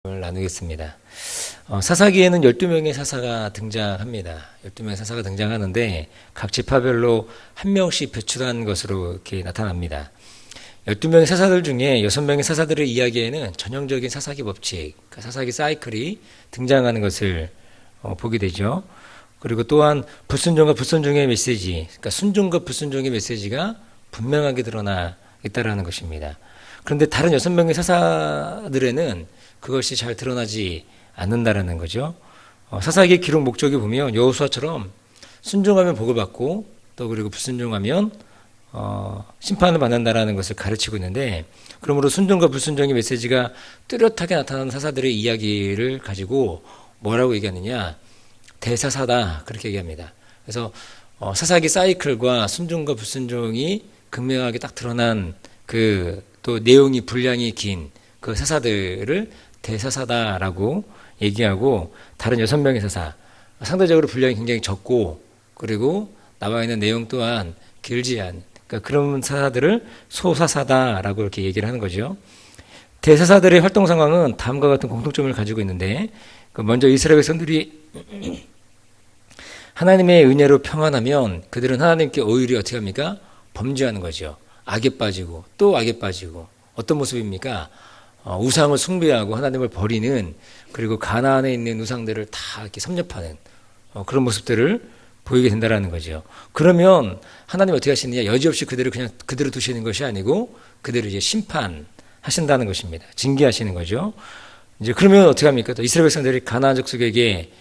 나누겠습니다. 사사기에는 12명의 사사가 등장합니다. 12명의 사사가 등장하는데 각 지파별로 한 명씩 배출한 것으로 이렇게 나타납니다. 12명의 사사들 중에 6명의 사사들의 이야기에는 전형적인 사사기 법칙, 그러니까 사사기 사이클이 등장하는 것을 보게 되죠. 그리고 또한 불순종과 불순종의 메시지, 그러니까 순종과 불순종의 메시지가 분명하게 드러나 있다는 것입니다. 그런데 다른 6명의 사사들에는 그것이 잘 드러나지 않는다라는 거죠. 사사기의 기록 목적에 보면 여호수아처럼 순종하면 복을 받고 또 그리고 불순종하면 심판을 받는다라는 것을 가르치고 있는데, 그러므로 순종과 불순종의 메시지가 뚜렷하게 나타나는 사사들의 이야기를 가지고 뭐라고 얘기하느냐, 대사사다, 그렇게 얘기합니다. 그래서 사사기 사이클과 순종과 불순종이 극명하게 딱 드러난 또 내용이 분량이 긴 그 사사들을 대사사다라고 얘기하고, 다른 6명의 사사, 상대적으로 분량이 굉장히 적고 그리고 나와 있는 내용 또한 길지 않은, 그러니까 그런 사사들을 소사사다라고 이렇게 얘기를 하는 거죠. 대사사들의 활동 상황은 다음과 같은 공통점을 가지고 있는데, 먼저 이스라엘 백성들이 하나님의 은혜로 평안하면 그들은 하나님께 오히려 어떻게 합니까? 범죄하는 거죠. 악에 빠지고 또 악에 빠지고. 어떤 모습입니까? 우상을 숭배하고 하나님을 버리는, 그리고 가나안에 있는 우상들을 다 이렇게 섭렵하는 그런 모습들을 보이게 된다라는 거죠. 그러면 하나님 어떻게 하시느냐? 여지없이 그들을 그냥 그대로 두시는 것이 아니고 그들을 이제 심판하신다는 것입니다. 징계하시는 거죠. 이제 그러면 어떻게 합니까? 또 이스라엘 백성들이 가나안 족속에게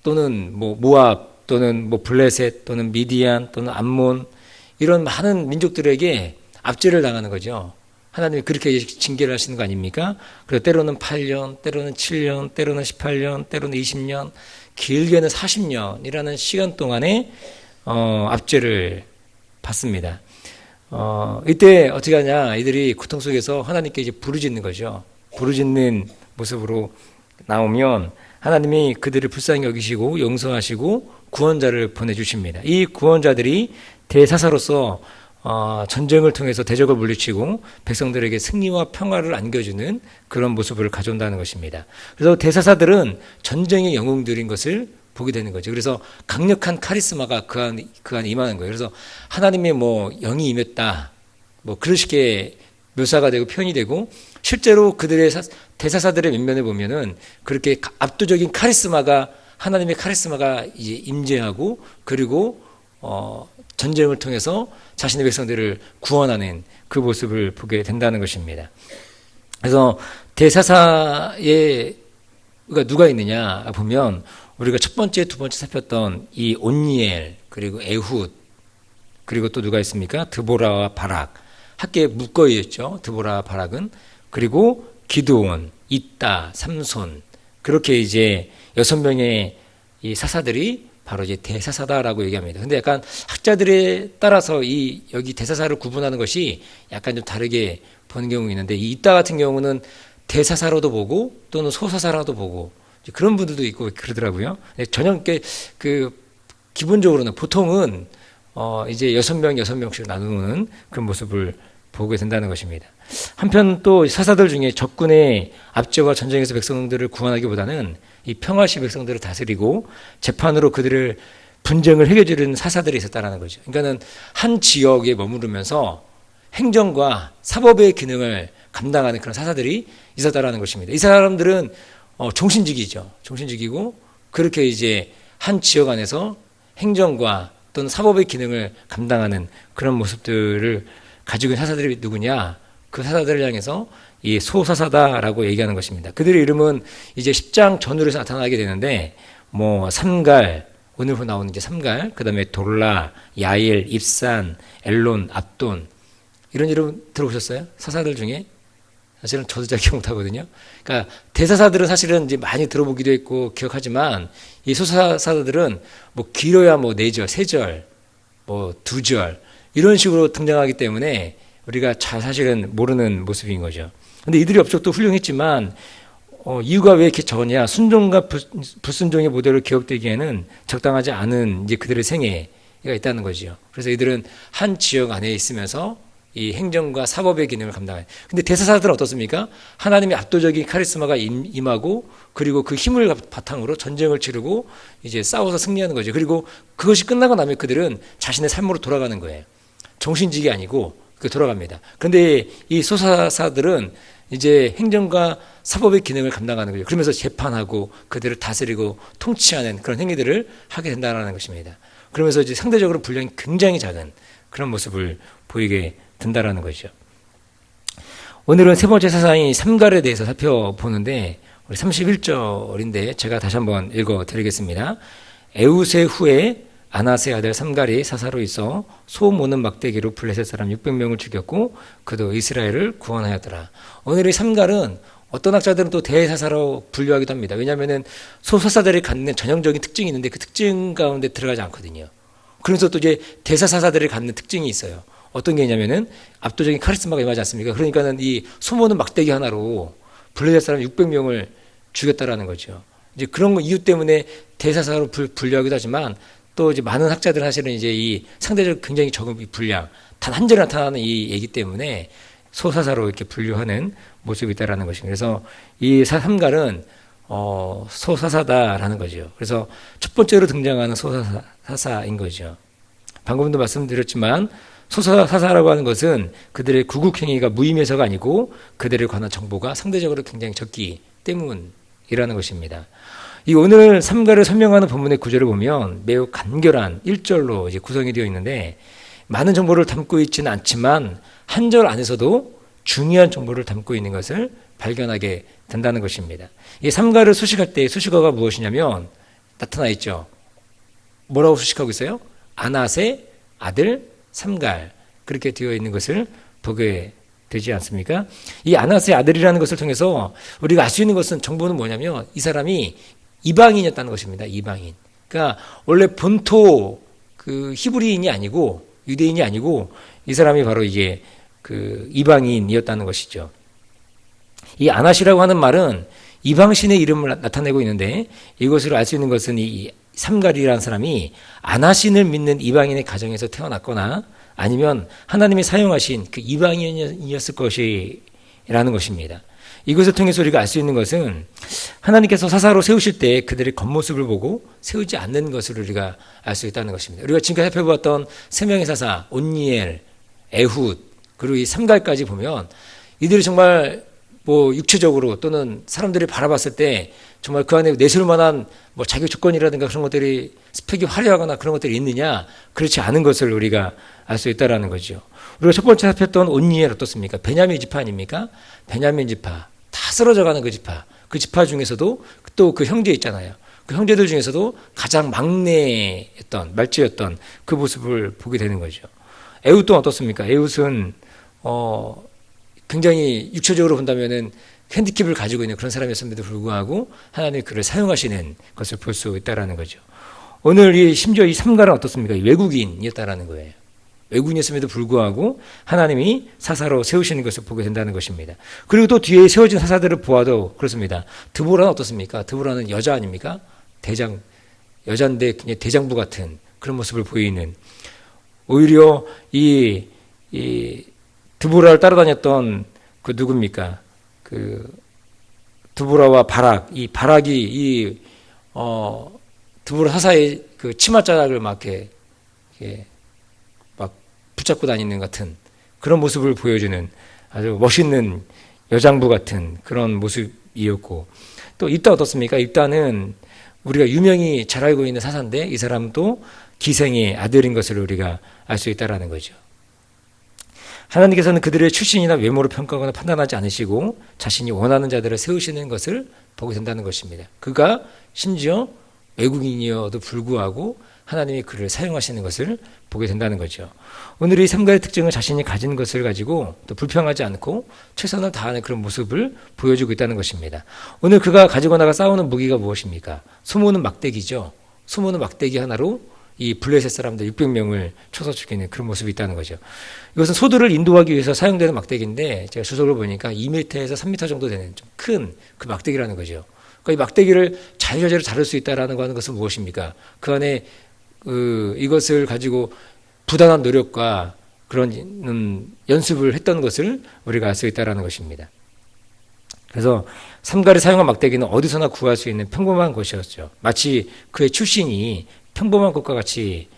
또는 모압 또는 블레셋 또는 미디안 또는 암몬, 이런 많은 민족들에게 압제를 당하는 거죠. 하나님이 그렇게 징계를 하시는 거 아닙니까? 그래서 때로는 8년, 때로는 7년, 때로는 18년, 때로는 20년, 길게는 40년이라는 시간 동안에 압제를 받습니다. 이때 어떻게 하냐? 이들이 고통 속에서 하나님께 이제 부르짖는 거죠. 부르짖는 모습으로 나오면 하나님이 그들을 불쌍히 여기시고 용서하시고 구원자를 보내주십니다. 이 구원자들이 대사사로서 전쟁을 통해서 대적을 물리치고 백성들에게 승리와 평화를 안겨주는 그런 모습을 가져온다는 것입니다. 그래서 대사사들은 전쟁의 영웅들인 것을 보게 되는 거죠. 그래서 강력한 카리스마가 그 안에 임하는 거예요. 그래서 하나님의 영이 임했다, 그런 식의 묘사가 되고 표현이 되고, 실제로 그들의 대사사들의 면면을 보면은 그렇게 압도적인 카리스마가, 하나님의 카리스마가 이제 임재하고, 그리고 전쟁을 통해서 자신의 백성들을 구원하는 그 모습을 보게 된다는 것입니다. 그래서 대사사에 누가 있느냐 보면, 우리가 첫 번째, 두 번째 살폈던 이 온니엘, 그리고 에훗, 그리고 또 누가 있습니까? 드보라와 바락, 학계의 묵거이였죠. 드보라와 바락은. 그리고 기드온, 이따, 삼손, 그렇게 이제 6명의 이 사사들이 바로 이제 대사사다라고 얘기합니다. 근데 약간 학자들에 따라서 여기 대사사를 구분하는 것이 약간 좀 다르게 보는 경우가 있는데, 이 이따 같은 경우는 대사사로도 보고 또는 소사사로도 보고 그런 분들도 있고 그러더라고요. 전혀 기본적으로는 보통은 이제 6명씩 나누는 그런 모습을 보게 된다는 것입니다. 한편 또 사사들 중에 적군의 압제와 전쟁에서 백성들을 구원하기보다는 이 평화시 백성들을 다스리고 재판으로 그들을 분쟁을 해결해주는 사사들이 있었다는 거죠. 그러니까는 한 지역에 머무르면서 행정과 사법의 기능을 감당하는 그런 사사들이 있었다는 것입니다. 이 사람들은 종신직이죠. 종신직이고, 그렇게 이제 한 지역 안에서 행정과 또는 사법의 기능을 감당하는 그런 모습들을 가지고 있는 사사들이 누구냐? 그 사사들을 향해서 이 소사사다라고 얘기하는 것입니다. 그들의 이름은 이제 10장 전후에서 나타나게 되는데, 삼갈, 오늘 나오는 이제 삼갈, 그 다음에 돌라, 야일, 입산, 엘론, 압돈, 이런 이름 들어보셨어요? 사사들 중에? 사실은 저도 잘 기억 못하거든요. 그러니까 대사사들은 사실은 이제 많이 들어보기도 했고 기억하지만, 이 소사사들은 길어야 4절, 3절, 2절, 이런 식으로 등장하기 때문에 우리가 잘 사실은 모르는 모습인 거죠. 근데 이들의 업적도 훌륭했지만 이유가 왜 이렇게 적었냐? 순종과 불순종의 모델로 기억되기에는 적당하지 않은 이제 그들의 생애가 있다는 거죠. 그래서 이들은 한 지역 안에 있으면서 이 행정과 사법의 기능을 감당해요. 근데 대사사들은 어떻습니까? 하나님의 압도적인 카리스마가 임하고 그리고 그 힘을 바탕으로 전쟁을 치르고 이제 싸워서 승리하는 거죠. 그리고 그것이 끝나고 나면 그들은 자신의 삶으로 돌아가는 거예요. 정신직이 아니고 돌아갑니다. 그런데 이 소사사들은 이제 행정과 사법의 기능을 감당하는 거죠. 그러면서 재판하고 그들을 다스리고 통치하는 그런 행위들을 하게 된다는 것입니다. 그러면서 이제 상대적으로 분량이 굉장히 작은 그런 모습을 보이게 된다라는 것이죠. 오늘은 세 번째 사사인 삼갈에 대해서 살펴보는데 우리 31절인데 제가 다시 한번 읽어드리겠습니다. 에우세 후에 아나세 아들 삼갈이 사사로 있어 소 모는 막대기로 블레셋 사람 600명을 죽였고 그도 이스라엘을 구원하였더라. 오늘 이 삼갈은 어떤 학자들은 또 대사사로 분류하기도 합니다. 왜냐하면 소사사들이 갖는 전형적인 특징이 있는데 그 특징 가운데 들어가지 않거든요. 그래서 또 이제 대사사사들이 갖는 특징이 있어요. 어떤 게 있냐면은 압도적인 카리스마가 임하지 않습니까? 그러니까는 이 소모는 막대기 하나로 블레셋 사람 600명을 죽였다라는 거죠. 이제 그런 거 이유 때문에 대사사로 분류하기도 하지만 또 이제 많은 학자들은 사실은 이제 이 상대적으로 굉장히 적은 분량, 단 한 절에 나타나는 이 얘기 때문에 소사사로 이렇게 분류하는 모습이 있다라는 것입니다. 그래서 이 삼갈은 소사사다라는 거죠. 그래서 첫 번째로 등장하는 소사사인 거죠. 방금도 말씀드렸지만 소사사라고 하는 것은 그들의 구국행위가 무의미해서가 아니고 그들에 관한 정보가 상대적으로 굉장히 적기 때문이라는 것입니다. 이 오늘 삼갈을 설명하는 본문의 구절을 보면 매우 간결한 1절로 이제 구성이 되어 있는데 많은 정보를 담고 있지는 않지만 한 절 안에서도 중요한 정보를 담고 있는 것을 발견하게 된다는 것입니다. 이 삼갈을 수식할 때 수식어가 무엇이냐면 나타나 있죠. 뭐라고 수식하고 있어요? 아낫의 아들 삼갈, 그렇게 되어 있는 것을 보게 되지 않습니까? 이 아낫의 아들이라는 것을 통해서 우리가 알 수 있는 것은 정보는 뭐냐면 이 사람이 이방인이었다는 것입니다. 이방인. 그러니까 원래 본토 그 히브리인이 아니고 유대인이 아니고 이 사람이 바로 이게 그 이방인이었다는 것이죠. 이 아낫이라고 하는 말은 이방신의 이름을 나타내고 있는데 이것을 알 수 있는 것은 이 삼갈이라는 사람이 아낫신을 믿는 이방인의 가정에서 태어났거나 아니면 하나님이 사용하신 그 이방인이었을 것이라는 것입니다. 이것을 통해서 우리가 알 수 있는 것은 하나님께서 사사로 세우실 때 그들의 겉모습을 보고 세우지 않는 것을 우리가 알 수 있다는 것입니다. 우리가 지금까지 살펴보았던 세 명의 사사, 온니엘, 에훗, 그리고 이 삼갈까지 보면 이들이 정말 뭐 육체적으로 또는 사람들이 바라봤을 때 정말 그 안에 내세울 만한 뭐 자격 조건이라든가 그런 것들이 스펙이 화려하거나 그런 것들이 있느냐, 그렇지 않은 것을 우리가 알 수 있다라는 거죠. 우리가 첫 번째 살폈던 온니엘 어떻습니까? 베냐민 지파 아닙니까? 베냐민 지파, 다 쓰러져가는 그 지파, 그 지파 중에서도 또 그 형제 있잖아요. 그 형제들 중에서도 가장 막내였던, 말찌였던 그 모습을 보게 되는 거죠. 에훗도 어떻습니까? 에훗은 굉장히 육체적으로 본다면은 핸디캡을 가지고 있는 그런 사람이었음에도 불구하고 하나님이 그를 사용하시는 것을 볼 수 있다라는 거죠. 오늘 심지어 이 삼갈은 어떻습니까? 외국인이었다라는 거예요. 외국인이었음에도 불구하고 하나님이 사사로 세우시는 것을 보게 된다는 것입니다. 그리고 또 뒤에 세워진 사사들을 보아도 그렇습니다. 드보라는 어떻습니까? 드보라는 여자 아닙니까? 여자인데 그냥 대장부 같은 그런 모습을 보이는, 오히려 이 드보라를 따라다녔던 그 누굽니까? 그 드보라와 바락, 이 바락이 드보라 사사의 그 치맛자락을 막 이렇게 막 붙잡고 다니는 같은 그런 모습을 보여주는 아주 멋있는 여장부 같은 그런 모습이었고, 또 입다 어떻습니까? 입다는 우리가 유명히 잘 알고 있는 사사인데 이 사람도 기생의 아들인 것을 우리가 알 수 있다라는 거죠. 하나님께서는 그들의 출신이나 외모를 평가하거나 판단하지 않으시고 자신이 원하는 자들을 세우시는 것을 보게 된다는 것입니다. 그가 심지어 외국인이어도 불구하고 하나님이 그를 사용하시는 것을 보게 된다는 거죠. 오늘 이 삼가의 특징을 자신이 가진 것을 가지고 또 불평하지 않고 최선을 다하는 그런 모습을 보여주고 있다는 것입니다. 오늘 그가 가지고 나가 싸우는 무기가 무엇입니까? 소모는 막대기죠. 소모는 막대기 하나로 이 블레셋 사람들 600명을 쳐서 죽이는 그런 모습이 있다는 거죠. 이것은 소들을 인도하기 위해서 사용되는 막대기인데 제가 주석을 보니까 2m에서 3m 정도 되는 좀 큰 그 막대기라는 거죠. 그러니까 이 막대기를 자유자재로 자를 수 있다라는 거 하는 것은 무엇입니까? 그 안에 이것을 가지고 부단한 노력과 그런 연습을 했던 것을 우리가 알 수 있다는 것입니다. 그래서 삼갈이 사용한 막대기는 어디서나 구할 수 있는 평범한 것이었죠. 마치 그의 출신이 평범한 것과 같이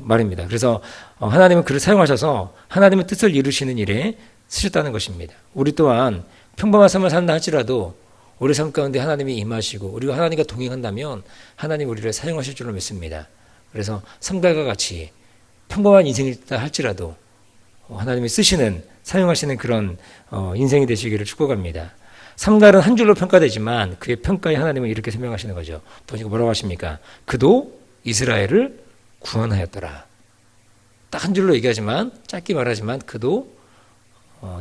말입니다. 그래서 하나님은 그를 사용하셔서 하나님의 뜻을 이루시는 일에 쓰셨다는 것입니다. 우리 또한 평범한 삶을 산다 할지라도 우리 삶 가운데 하나님이 임하시고 우리가 하나님과 동행한다면 하나님 우리를 사용하실 줄로 믿습니다. 그래서 삼갈과 같이 평범한 인생이다 할지라도 하나님이 쓰시는 사용하시는 그런 인생이 되시기를 축복합니다. 삼갈은 한 줄로 평가되지만 그의 평가에 하나님은 이렇게 설명하시는 거죠. 보니까 뭐라고 하십니까? 그도 이스라엘을 구원하였더라. 딱 한 줄로 얘기하지만 짧게 말하지만 그도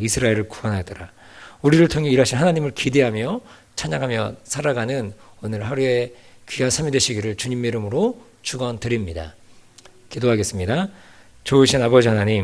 이스라엘을 구원하였더라. 우리를 통해 일하신 하나님을 기대하며 찬양하며 살아가는 오늘 하루의 귀한 삶이 되시기를 주님의 이름으로 축원드립니다. 기도하겠습니다. 좋으신 아버지 하나님,